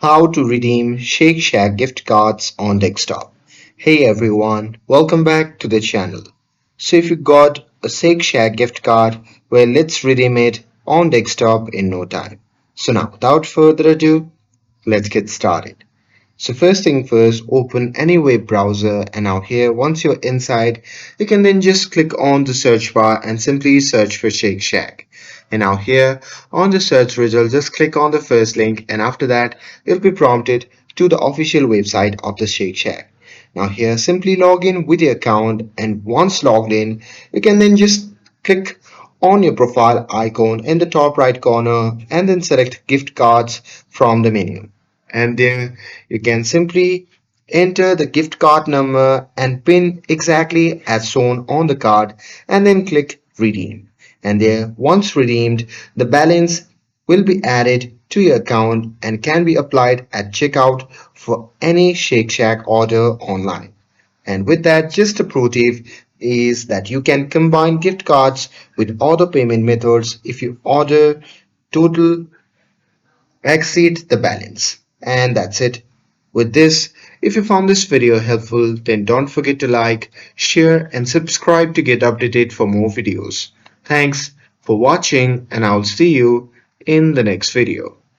How to redeem Shake Shack gift cards on desktop. Hey everyone, welcome back to the channel. So if you got a Shake Shack gift card, well let's redeem it on desktop in no time. So now without further ado, let's get started. So first thing first, open any web browser and now here once you're inside, you can then just click on the search bar and simply search for Shake Shack. And now here on the search result, just click on the first link and after that you'll be prompted to the official website of the Shake Shack. Now here simply log in with your account and once logged in, you can then just click on your profile icon in the top right corner and then select gift cards from the menu and there you can simply enter the gift card number and pin exactly as shown on the card and then click redeem and there once redeemed the balance will be added to your account and can be applied at checkout for any Shake Shack order online. And with that, just a pro tip is that you can combine gift cards with other payment methods if you order total exceed the balance. And that's it. With this, if you found this video helpful, then don't forget to like, share, and subscribe to get updated for more videos. Thanks for watching, and I'll see you in the next video.